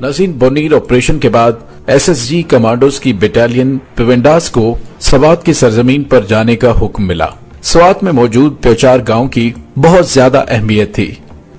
नाज़रीन, बोनीर ऑपरेशन के बाद एसएसजी कमांडोज की बटालियन पेवेंडास को स्वात की सरजमीन पर जाने का हुक्म मिला। स्वात में मौजूद प्योचार गांव की बहुत ज्यादा अहमियत थी।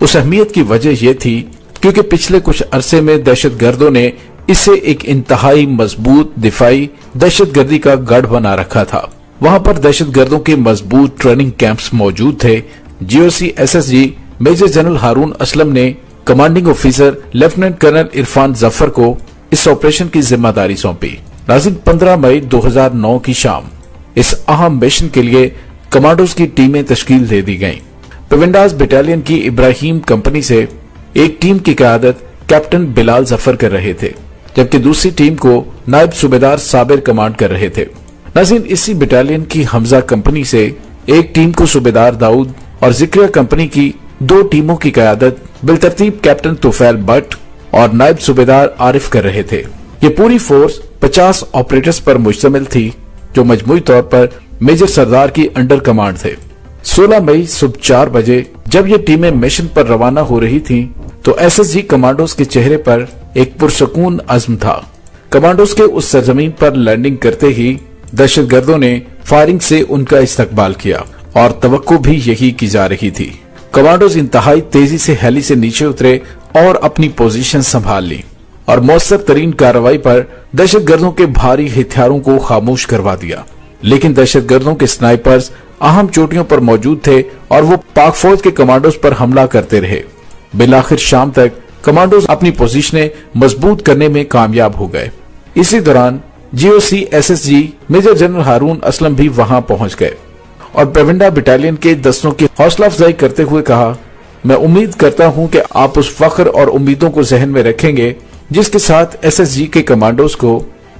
उस अहमियत की वजह यह थी क्योंकि पिछले कुछ अरसे में दहशतगर्दों ने इसे एक इंतहाई मजबूत दिफाई दहशतगर्दी का गढ़ बना रखा था। वहां पर दहशतगर्दों के मजबूत ट्रेनिंग कैंप्स मौजूद थे। GOC SSG major general Haroon Aslam ने commanding officer lieutenant colonel Irfan Zafar को इस ऑपरेशन की जिम्मेदारी सौंपी। नाज़रीन, 15 मई 2009 की शाम इस अहम मिशन के लिए कमांडोज की टीमें तश्कील दे दी गईं। पेवेंडास बटालियन की इब्राहिम कंपनी से एक टीम की क़यादत कैप्टन बिलाल जफर कर रहे थे, जबकि दूसरी टीम को नायब सूबेदार साबिर कमांड कर रहे थे। नाज़रीन, इसी बटालियन की हमजा कंपनी से एक टीम को सूबेदार दाऊद और जिक्रिया कंपनी की 2 टीमों की क़यादत बिलतरतीब कैप्टन तुफैल भट्ट और नायब सूबेदार आरिफ कर रहे थे। ये पूरी फोर्स 50 ऑपरेटर्स पर मुश्तमिल थी, जो मजमूई तौर पर मेजर सरदार की अंडर कमांड थे। 16 मई सुबह 4 बजे जब ये टीमें मिशन पर रवाना हो रही थीं, तो एसएसजी कमांडोज के चेहरे पर एक पुरसकून अज़्म था। कमांडोज के उस सरजमीन पर लैंडिंग करते ही दहशतगर्दों ने फायरिंग से उनका इस्तकबाल किया और तवक्को भी यही की जा रही थी। कमांडोज इंतहाई तेजी से हेली से नीचे उतरे और अपनी पोजीशन संभाल ली और मौसर तरीन कार्रवाई पर दहशतगर्दों के भारी हथियारों को खामोश करवा दिया। लेकिन दहशतगर्दों के स्नाइपर्स अहम चोटियों पर मौजूद थे और वो पाक फौज के कमांडोज पर हमला करते रहे। बिलाखिर शाम तक कमांडोज अपनी पोजीशनें मजबूत करने में कामयाब हो गए। इसी दौरान GOC SSG major general Haroon Aslam भी वहां पहुंच गए और पेवेंडा बटालियन के दस्तों की हौसला अफजाई करते हुए कहा, मैं उम्मीद करता हूं कि आप उस फख्र और उम्मीदों को जहन में रखेंगे जिसके साथ एसएसजी के कमांडोज को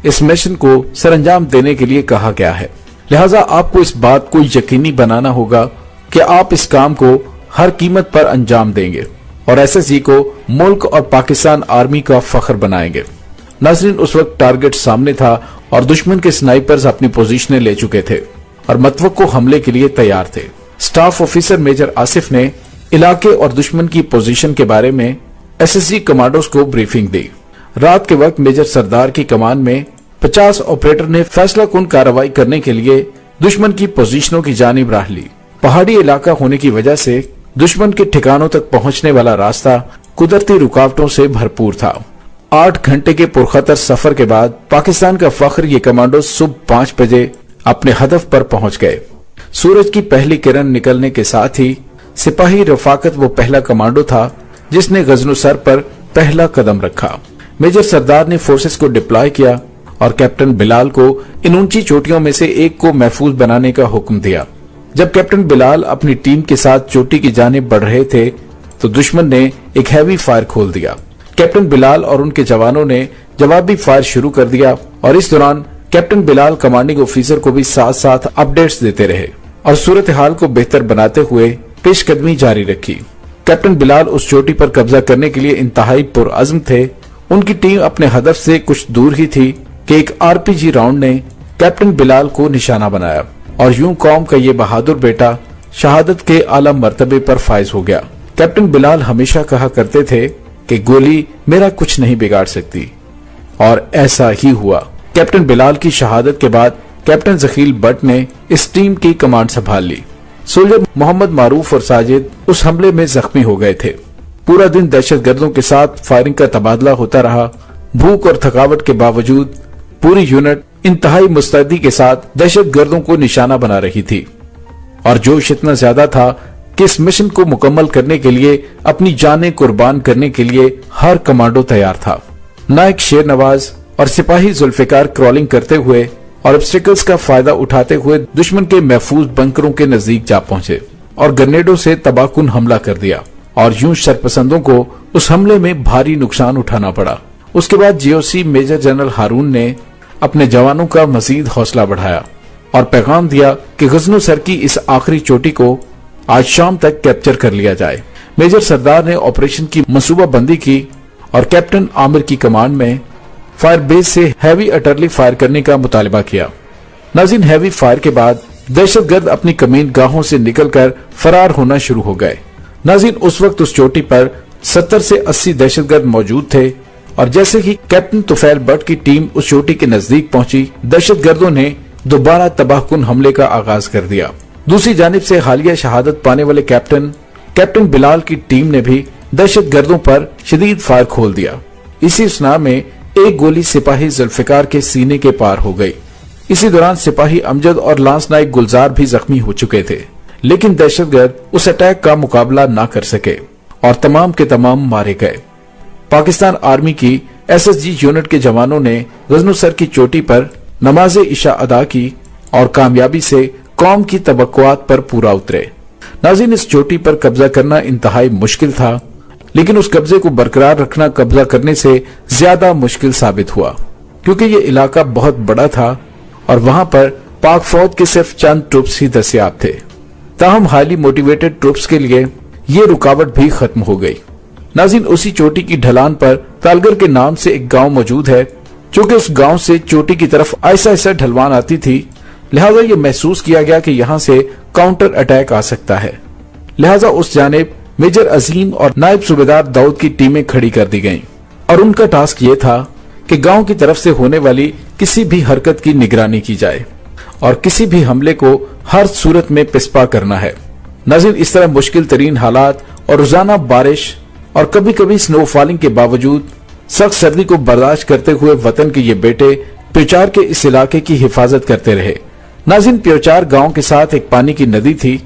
इस मिशन को सरअंजाम देने के लिए कहा गया है। लिहाजा आपको इस बात को यकीनी बनाना होगा कि आप इस काम को हर कीमत पर अंजाम देंगे और एसएसजी को मुल्क और पाकिस्तान आर्मी का फख्र बनाएंगे। नाज़रीन, उस वक्त टारगेट सामने था और दुश्मन के स्नाइपर्स अपनी पोजीशनें ले चुके थे और मतवक्को हमले के लिए तैयार थे। स्टाफ ऑफिसर मेजर आसिफ ने इलाके और दुश्मन की पोजीशन के बारे में एसएसजी कमांडोज को ब्रीफिंग दी। रात के वक्त मेजर सरदार की कमान में 50 ऑपरेटर ने फैसला कुन कार्रवाई करने के लिए दुश्मन की पोजीशनों की जानिब राह ली। पहाड़ी इलाका होने की वजह से दुश्मन के ठिकानों तक पहुंचने वाला रास्ता कुदरती रुकावटों से भरपूर था। 8 घंटे के पुरखतर सफर के बाद पाकिस्तान का फख्र ये कमांडो सुबह 5 बजे अपने हदफ पर पहुंच गए। सूरज की पहली किरण निकलने के साथ ही सिपाही रफाकत वो पहला कमांडो था जिसने गजनुसर पर पहला कदम रखा। मेजर सरदार ने फोर्सेस को डिप्लॉय किया और कैप्टन बिलाल को इन ऊंची चोटियों में से एक को महफूज बनाने का हुक्म दिया। जब कैप्टन बिलाल अपनी टीम के साथ चोटी की जानिब बढ़ रहे थे तो दुश्मन ने एक हैवी फायर खोल दिया। कैप्टन बिलाल और उनके जवानों ने जवाबी फायर शुरू कर दिया और इस दौरान कैप्टन बिलाल कमांडिंग ऑफिसर को भी साथ साथ अपडेट्स देते रहे और सूरत हाल को बेहतर बनाते हुए पेशकदमी जारी रखी। कैप्टन बिलाल उस चोटी पर कब्जा करने के लिए इंतहाई पुरअज़्म थे। उनकी टीम अपने हदफ से कुछ दूर ही थी कि एक आरपीजी राउंड ने कैप्टन बिलाल को निशाना बनाया और यूं कौम का ये बहादुर बेटा शहादत के आला मर्तबे पर फाइज हो गया। कैप्टन बिलाल हमेशा कहा करते थे कि गोली मेरा कुछ नहीं बिगाड़ सकती और ऐसा ही हुआ। कैप्टन बिलाल की शहादत के बाद कैप्टन जखील भट्ट ने इस टीम की कमांड संभाल ली। सोल्जर मोहम्मद मारूफ और साजिद उस हमले में जख्मी हो गए थे। पूरा दिन दहशतगर्दों के साथ फायरिंग का तबादला होता रहा। भूख और थकावट के बावजूद पूरी यूनिट इंतहाई मुस्तैदी के साथ दहशतगर्दों को निशाना बना रही थी और जोश इतना ज्यादा था कि इस मिशन को मुकम्मल करने के लिए अपनी जानें कुर्बान करने के लिए हर कमांडो तैयार था। नायक शेर नवाज और सिपाही जुल्फिकार क्रॉलिंग करते हुए और ऑब्स्टिकल्स का फायदा उठाते हुए दुश्मन के महफूज बंकरों के नजदीक जा पहुंचे और ग्रेनेडों से तबाहकुन हमला कर दिया और यूं शरपसंदों को उस हमले में भारी नुकसान उठाना पड़ा। उसके बाद जीओसी मेजर जनरल हारून ने अपने जवानों का मजीद हौसला बढ़ाया और पैगाम दिया कि गजनो सर की इस आखिरी चोटी को आज शाम तक कैप्चर कर लिया जाए। मेजर सरदार ने ऑपरेशन की मंसूबा बंदी की और कैप्टन आमिर की कमांड में फायर बेस से हैवी अटरली फायर करने का मुतालिबा किया। नाज़रीन, हैवी फायर के बाद दहशतगर्द अपनी कमीन गाहों से निकलकर फरार होना शुरू हो गए। नाज़रीन, उस वक्त उस चोटी पर 70 से 80 दहशतगर्द मौजूद थे और जैसे ही कैप्टन तुफैल भट्ट की टीम उस चोटी के नजदीक पहुंची, दहशतगर्दों ने दोबारा तबाहकुन हमले का आगाज कर दिया। दूसरी जानिब से हालिया शहादत पाने वाले कैप्टन बिलाल की टीम ने भी दहशतगर्दों पर शदीद फायर खोल दिया। इसी स्नाह में एक गोली सिपाही जुल्फिकार के सीने के पार हो गई। इसी दौरान सिपाही अमजद और लांस नाइक गुलजार भी जख्मी हो चुके थे, लेकिन दहशतगर्द उस अटैक का मुकाबला न कर सके और तमाम के तमाम मारे गए। पाकिस्तान आर्मी की SSG यूनिट के जवानों ने गजनुसर की चोटी पर नमाज इशा अदा की और कामयाबी से कौम की तवक्कुआत पर पूरा उतरे। नाज़रीन, इस चोटी पर कब्जा करना इंतहाई मुश्किल था, लेकिन उस कब्जे को बरकरार रखना कब्जा करने से ज्यादा मुश्किल साबित हुआ, क्योंकि ये इलाका बहुत बड़ा था और वहां पर पाक फौज के सिर्फ चंद ट्रूप्स ही दस्तयाब थे। ताहम हाईली मोटिवेटेड ट्रूप्स के लिए ये रुकावट भी खत्म हो गई। नाज़रीन, उसी चोटी की ढलान पर तालगर के नाम से एक गांव मौजूद है, जो कि उस गांव से चोटी की तरफ ऐसा ऐसा ढलवान आती थी, लिहाजा ये महसूस किया गया कि यहाँ से काउंटर अटैक आ सकता है। लिहाजा उस जानिब मेजर अजीम और नायब सूबेदार दाऊद की टीमें खड़ी कर दी गईं और उनका टास्क ये था कि गांव की तरफ से होने वाली किसी भी हरकत की निगरानी की जाए और किसी भी हमले को हर सूरत में पिस्पा करना है। नाज़रीन, इस तरह मुश्किल तरीन हालात और रोजाना बारिश और कभी कभी स्नो फॉलिंग के बावजूद सख्त सर्दी को बर्दाश्त करते हुए वतन के ये बेटे प्योचार के इस इलाके की हिफाजत करते रहे। नाज़रीन, प्योचार गांव के साथ एक पानी की नदी थी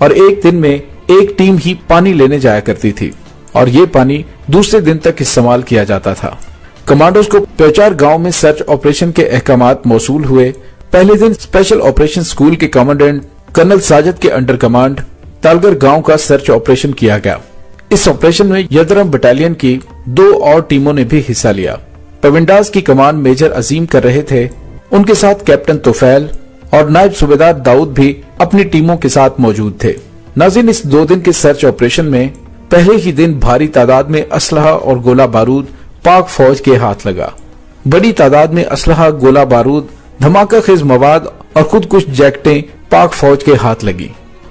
और एक दिन में एक टीम ही पानी लेने जाया करती थी और ये पानी दूसरे दिन तक इस्तेमाल किया जाता था। कमांडोज को प्योचार गांव में सर्च ऑपरेशन के अहकामात मौसूल हुए। पहले दिन स्पेशल ऑपरेशन स्कूल के कमांडेंट कर्नल साजिद के अंडर कमांड तालगर गांव का सर्च ऑपरेशन किया गया। इस ऑपरेशन में यदरम बटालियन की 2 और टीमों ने भी हिस्सा लिया। पविंडास की कमान मेजर अजीम कर रहे थे, उनके साथ कैप्टन तुफैल और नायब सूबेदार दाऊद भी अपनी टीमों के साथ मौजूद थे। नाज़रीन, इस 2 दिन के सर्च ऑपरेशन में पहले ही दिन भारी तादाद में असलहा और गोला बारूद पाक फौज के हाथ लगा। बड़ी तादाद में असलहा, गोला बारूद, धमाका खेज मवाद और खुद कुछ जैकेटें पाक फौज के हाथ लगी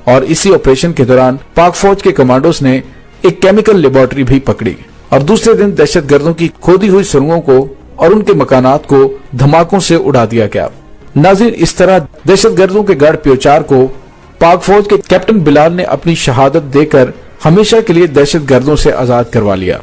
और इसी ऑपरेशन के दौरान पाक फौज के कमांडोज ने एक केमिकल लेबोरेटरी भी पकड़ी और दूसरे दिन दहशतगर्दों की खोदी हुई सुरंगों को और उनके मकानात को धमाकों से उड़ा दिया गया। नाज़रीन, इस तरह दहशतगर्दों के गढ़ प्योचार को पाक फौज के कैप्टन बिलाल ने अपनी शहादत देकर हमेशा के लिए दहशतगर्दों से आजाद करवा लिया।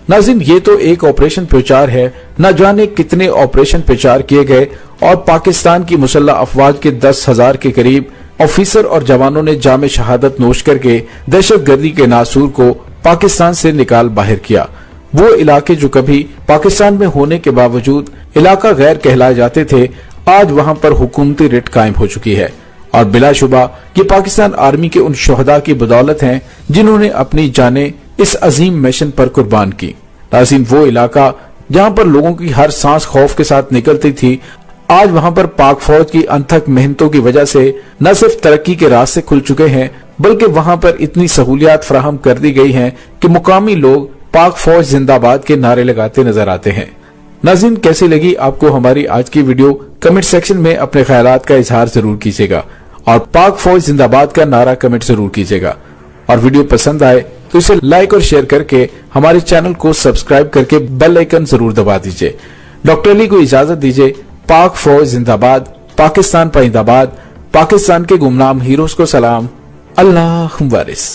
नाज़रीन, ये तो एक ऑपरेशन प्योचार है, न जाने कितने ऑपरेशन प्योचार किए गए और पाकिस्तान की मुसल्लह अफवाज के 10,000 के करीब ऑफिसर और जवानों ने जामे शहादत नोश करके दहशतगर्दी के नासूर को पाकिस्तान से निकाल बाहर किया। वो इलाके जो कभी पाकिस्तान में होने के बावजूद इलाका गैर कहलाए जाते थे, आज वहां पर हुकूमती रिट कायम हो चुकी है और बिलाशुबा ये पाकिस्तान आर्मी के उन शोहदा की बदौलत हैं जिन्होंने अपनी जानें इस अजीम मिशन पर कुर्बान की। नाज़रीन, वो इलाका जहां पर लोगों की हर सांस खौफ के साथ निकलती थी, आज वहां पर पाक फौज की अनथक मेहनतों की वजह से न सिर्फ तरक्की के रास्ते खुल चुके हैं, बल्कि वहां पर इतनी सहूलियात फराहम कर दी गई हैं कि मुकामी लोग पाक फौज जिंदाबाद के नारे लगाते नजर आते हैं। नाज़रीन, कैसी लगी आपको हमारी आज की वीडियो? कमेंट सेक्शन में अपने ख्यालात का इजहार जरूर कीजिएगा और पाक फौज जिंदाबाद का नारा कमेंट जरूर कीजिएगा। और वीडियो पसंद आए तो इसे लाइक और शेयर करके हमारे चैनल को सब्सक्राइब करके बेल आइकन जरूर दबा दीजिए। डॉक्टर अली को इजाजत दीजिए। पाक फौज जिंदाबाद, पाकिस्तान पाइंदाबाद, पाकिस्तान के गुमनाम हीरोज को सलाम। अल्लाह वारिस।